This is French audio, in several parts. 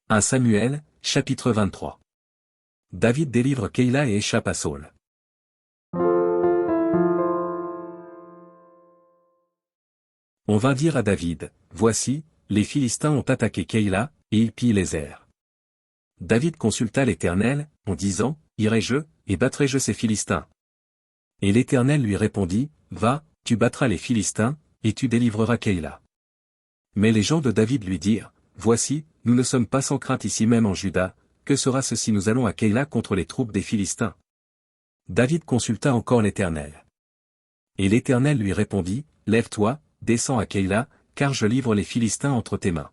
1 Samuel, chapitre 23. David délivre Keïla et échappe à Saul. On vint dire à David, voici, les Philistins ont attaqué Keïla, et ils pillent les airs. David consulta l'Éternel, en disant, irai-je, et battrai-je ces Philistins? Et l'Éternel lui répondit, va, tu battras les Philistins, et tu délivreras Keïla. Mais les gens de David lui dirent, voici, nous ne sommes pas sans crainte ici même en Juda, que sera-ce si nous allons à Keïla contre les troupes des Philistins? David consulta encore l'Éternel. Et l'Éternel lui répondit, lève-toi, descends à Keïla, car je livre les Philistins entre tes mains.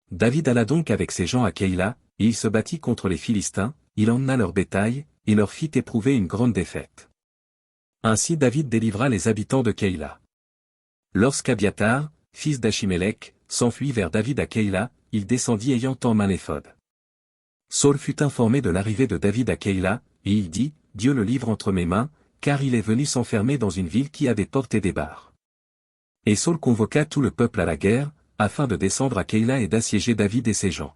David alla donc avec ses gens à Keïla, et il se battit contre les Philistins, il emmena leur bétail, et leur fit éprouver une grande défaite. Ainsi David délivra les habitants de Keïla. Lorsqu'Abiathar, fils d'Achimélec, s'enfuit vers David à Keïla, il descendit ayant en main l'éphod. Saul fut informé de l'arrivée de David à Keïla, et il dit, Dieu le livre entre mes mains, car il est venu s'enfermer dans une ville qui a des portes et des barres. Et Saul convoqua tout le peuple à la guerre, afin de descendre à Keïla et d'assiéger David et ses gens.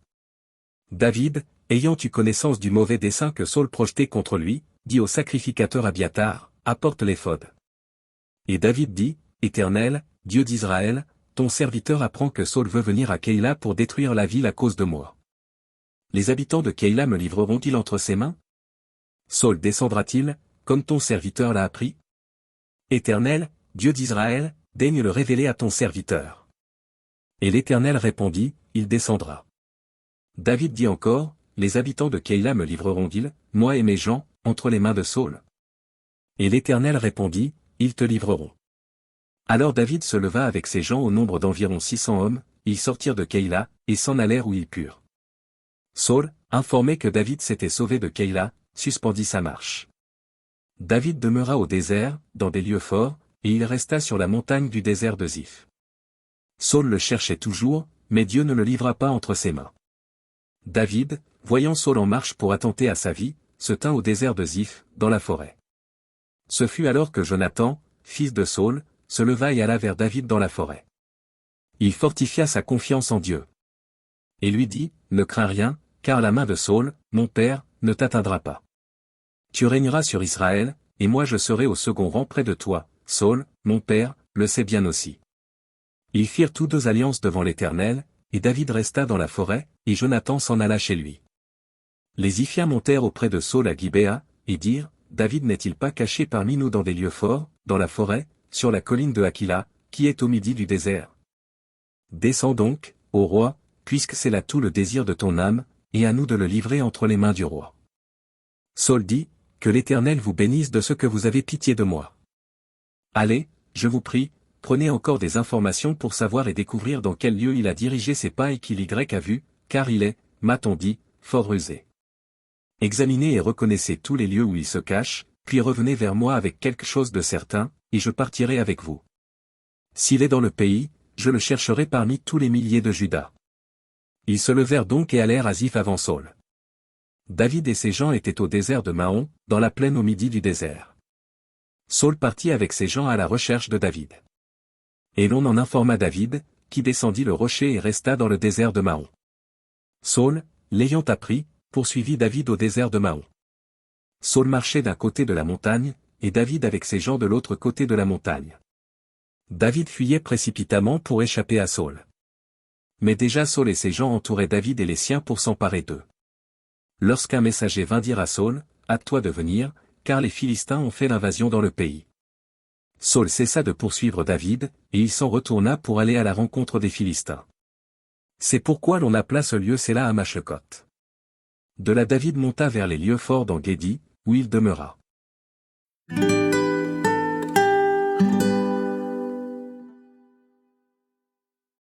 David, ayant eu connaissance du mauvais dessein que Saul projetait contre lui, dit au sacrificateur Abiathar, apporte l'éphod. Et David dit, Éternel, Dieu d'Israël, ton serviteur apprend que Saul veut venir à Keïla pour détruire la ville à cause de moi. Les habitants de Keïla me livreront-ils entre ses mains? Saul descendra-t-il, comme ton serviteur l'a appris? Éternel, Dieu d'Israël, daigne le révéler à ton serviteur. Et l'Éternel répondit, il descendra. David dit encore, les habitants de Keïla me livreront-ils, moi et mes gens, entre les mains de Saul? Et l'Éternel répondit, ils te livreront. Alors David se leva avec ses gens au nombre d'environ 600 hommes, ils sortirent de Keïla, et s'en allèrent où ils purent. Saul, informé que David s'était sauvé de Keïla, suspendit sa marche. David demeura au désert, dans des lieux forts, et il resta sur la montagne du désert de Ziph. Saul le cherchait toujours, mais Dieu ne le livra pas entre ses mains. David, voyant Saul en marche pour attenter à sa vie, se tint au désert de Ziph, dans la forêt. Ce fut alors que Jonathan, fils de Saul, se leva et alla vers David dans la forêt. Il fortifia sa confiance en Dieu. Et lui dit, ne crains rien, car la main de Saul, mon père, ne t'atteindra pas. Tu régneras sur Israël, et moi je serai au second rang près de toi, Saul, mon père, le sait bien aussi. Ils firent tous deux alliance devant l'Éternel, et David resta dans la forêt, et Jonathan s'en alla chez lui. Les Ziphiens montèrent auprès de Saul à Gibéa, et dirent, David n'est-il pas caché parmi nous dans des lieux forts, dans la forêt, sur la colline de Hakila, qui est au midi du désert? Descends donc, ô roi, puisque c'est là tout le désir de ton âme, et à nous de le livrer entre les mains du roi. Saul dit, que l'Éternel vous bénisse de ce que vous avez pitié de moi. Allez, je vous prie, prenez encore des informations pour savoir et découvrir dans quel lieu il a dirigé ses pas et qui l'Y a vu, car il est, m'a-t-on dit, fort rusé. Examinez et reconnaissez tous les lieux où il se cache, puis revenez vers moi avec quelque chose de certain, et je partirai avec vous. S'il est dans le pays, je le chercherai parmi tous les milliers de Juda. Ils se levèrent donc et allèrent à Ziph avant Saul. David et ses gens étaient au désert de Maon, dans la plaine au midi du désert. Saul partit avec ses gens à la recherche de David. Et l'on en informa David, qui descendit le rocher et resta dans le désert de Maon. Saul, l'ayant appris, poursuivit David au désert de Maon. Saul marchait d'un côté de la montagne, et David avec ses gens de l'autre côté de la montagne. David fuyait précipitamment pour échapper à Saul. Mais déjà Saul et ses gens entouraient David et les siens pour s'emparer d'eux. Lorsqu'un messager vint dire à Saul, hâte-toi de venir, car les Philistins ont fait l'invasion dans le pays. Saul cessa de poursuivre David, et il s'en retourna pour aller à la rencontre des Philistins. C'est pourquoi l'on appela ce lieu Séla Hamashekot. De là David monta vers les lieux forts d'En-Guédi, où il demeura.